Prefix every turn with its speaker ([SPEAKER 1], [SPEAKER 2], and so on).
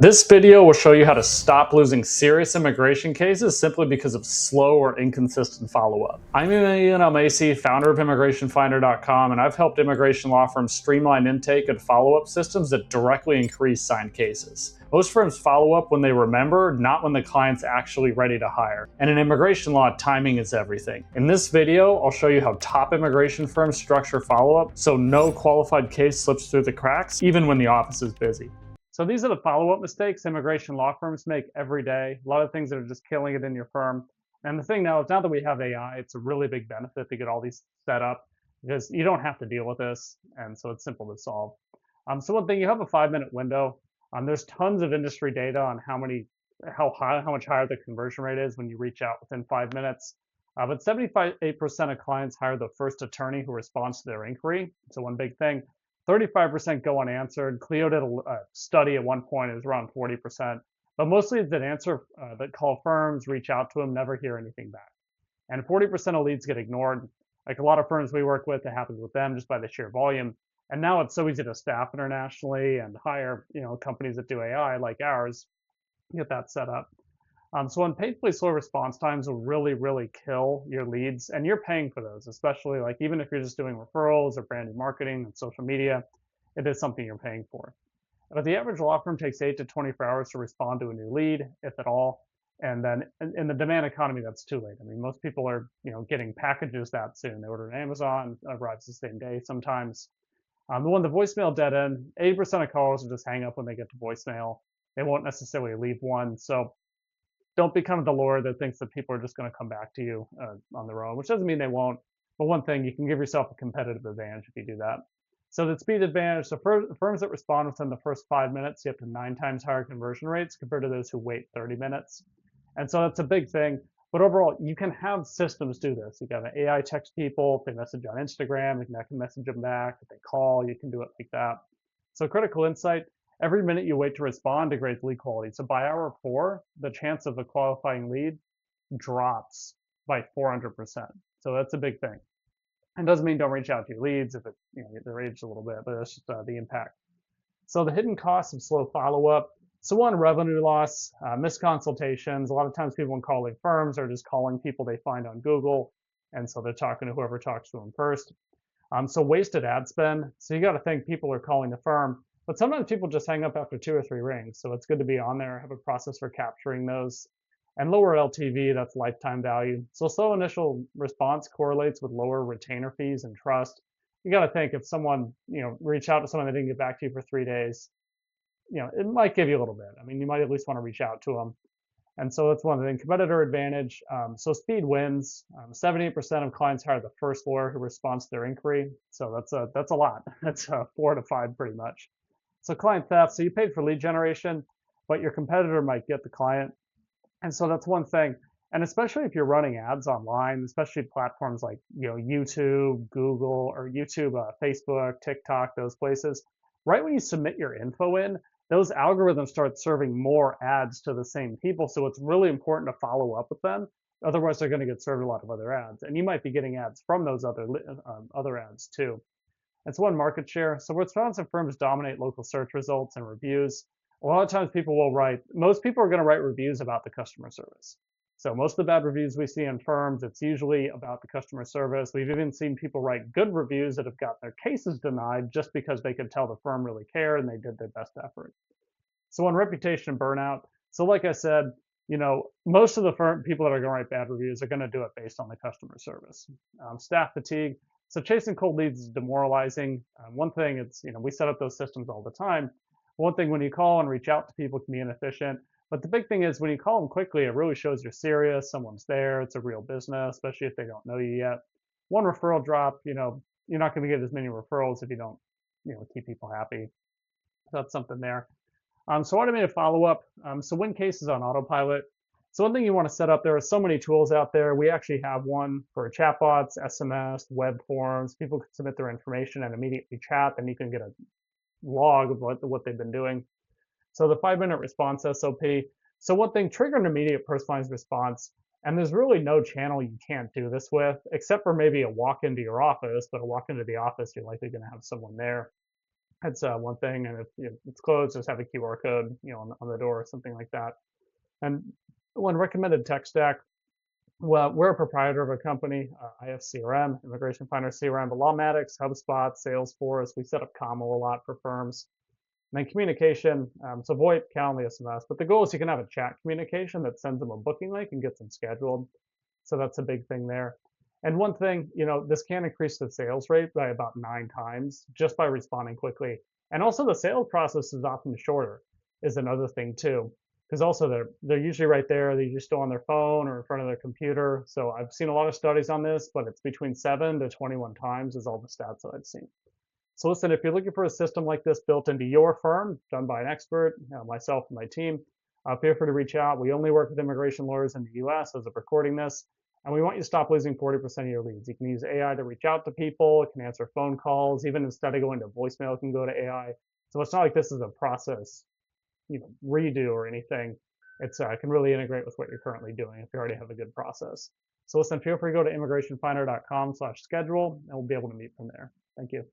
[SPEAKER 1] This video will show you how to stop losing serious immigration cases simply because of slow or inconsistent follow-up. I'm Ian Almasi, founder of ImmigrationFinder.com, and I've helped immigration law firms streamline intake and follow-up systems that directly increase signed cases. Most firms follow up when they remember, not when the client's actually ready to hire. And in immigration law, timing is everything. In this video, I'll show you how top immigration firms structure follow-up so no qualified case slips through the cracks, even when the office is busy. So these are the follow-up mistakes immigration law firms make every day. A lot of things that are just killing it in your firm. And the thing now is, now that we have AI, it's a really big benefit to get all these set up because you don't have to deal with this, and so it's simple to solve. So one thing, you have a 5-minute window. There's tons of industry data on how much higher the conversion rate is when you reach out within 5 minutes. But 78% of clients hire the first attorney who responds to their inquiry. So one big thing. 35% go unanswered. Clio did a study at one point, it was around 40%. But mostly that call firms, reach out to them, never hear anything back. And 40% of leads get ignored. Like a lot of firms we work with, it happens with them just by the sheer volume. And now it's so easy to staff internationally and hire, companies that do AI like ours, get that set up. So unpaidly slow response times will really, really kill your leads, and you're paying for those, especially like even if you're just doing referrals or brand new marketing and social media, it is something you're paying for. But the average law firm takes 8 to 24 hours to respond to a new lead, if at all. And then in the demand economy, that's too late. I mean, most people are, getting packages that soon. They order on Amazon, arrives the same day sometimes. The voicemail dead end, 80% of callers will just hang up when they get to voicemail. They won't necessarily leave one. So don't become the lure that thinks that people are just going to come back to you on their own, which doesn't mean they won't. But one thing, you can give yourself a competitive advantage if you do that. So the speed advantage, so firms that respond within the first 5 minutes, you have to 9 times higher conversion rates compared to those who wait 30 minutes. And so that's a big thing. But overall, you can have systems do this. You can have an AI text people, if they message on Instagram, you can message them back. If they call, you can do it like that. So critical insight, every minute you wait to respond degrades lead quality. So by hour 4, the chance of a qualifying lead drops by 400%. So that's a big thing. And doesn't mean don't reach out to your leads if they're aged a little bit, but that's just the impact. So the hidden costs of slow follow-up. So one, revenue loss, misconsultations. A lot of times people when calling firms are just calling people they find on Google, and so they're talking to whoever talks to them first. So wasted ad spend. So you got to think people are calling the firm, but sometimes people just hang up after 2 or 3 rings. So it's good to be on there, have a process for capturing those. And lower LTV, that's lifetime value. So slow initial response correlates with lower retainer fees and trust. You got to think if someone, reach out to someone that didn't get back to you for 3 days, it might give you a little bit. I mean, you might at least want to reach out to them. And so that's one thing. Competitor advantage. So speed wins. 78% of clients hire the first lawyer who responds to their inquiry. So that's a lot. That's 4 to 5 pretty much. So client theft. So you paid for lead generation, but your competitor might get the client. And so that's one thing. And especially if you're running ads online, especially platforms like YouTube, Google, or YouTube, Facebook, TikTok, those places, right when you submit your info in, those algorithms start serving more ads to the same people. So it's really important to follow up with them. Otherwise, they're going to get served a lot of other ads. And you might be getting ads from those other ads too. It's one, market share. So responsive firms dominate local search results and reviews. A lot of times most people are going to write reviews about the customer service. So most of the bad reviews we see in firms, it's usually about the customer service. We've even seen people write good reviews that have got their cases denied just because they could tell the firm really cared and they did their best effort. So on reputation and burnout, so like I said, most of the people that are going to write bad reviews are going to do it based on the customer service. Staff fatigue. So chasing cold leads is demoralizing. One thing, we set up those systems all the time. One thing, when you call and reach out to people, can be inefficient. But the big thing is when you call them quickly, it really shows you're serious. Someone's there. It's a real business, especially if they don't know you yet. One referral drop, you're not going to get as many referrals if you don't, keep people happy. So that's something there. So automated follow-up. So win cases on autopilot. So one thing you want to set up, there are so many tools out there. We actually have one for chatbots, SMS, web forms. People can submit their information and immediately chat, and you can get a log of what they've been doing. So the 5-minute response SOP. So one thing, trigger an immediate personalized response. And there's really no channel you can't do this with, except for maybe a walk into your office. But a walk into the office, you're likely going to have someone there. That's one thing, and if it's closed, just have a QR code, on the door or something like that. And one recommended tech stack. Well, we're a proprietor of a company, IFCRM, Immigration Finder CRM, but Lawmatics, HubSpot, Salesforce. We set up Commo a lot for firms. And then communication, so VoIP, Calendly, SMS. But the goal is you can have a chat communication that sends them a booking link and gets them scheduled. So that's a big thing there. And one thing, this can increase the sales rate by about 9 times just by responding quickly. And also the sales process is often shorter, is another thing too. Because also they're usually right there, they're usually still on their phone or in front of their computer. So I've seen a lot of studies on this, but it's between 7 to 21 times is all the stats that I've seen. So listen, if you're looking for a system like this built into your firm, done by an expert, myself and my team, feel free to reach out. We only work with immigration lawyers in the US as of recording this, and we want you to stop losing 40% of your leads. You can use AI to reach out to people, it can answer phone calls, even instead of going to voicemail, it can go to AI. So it's not like this is a process, redo or anything. It can really integrate with what you're currently doing if you already have a good process. So listen, feel free to go to immigrationfinder.com/schedule, and we'll be able to meet from there. Thank you.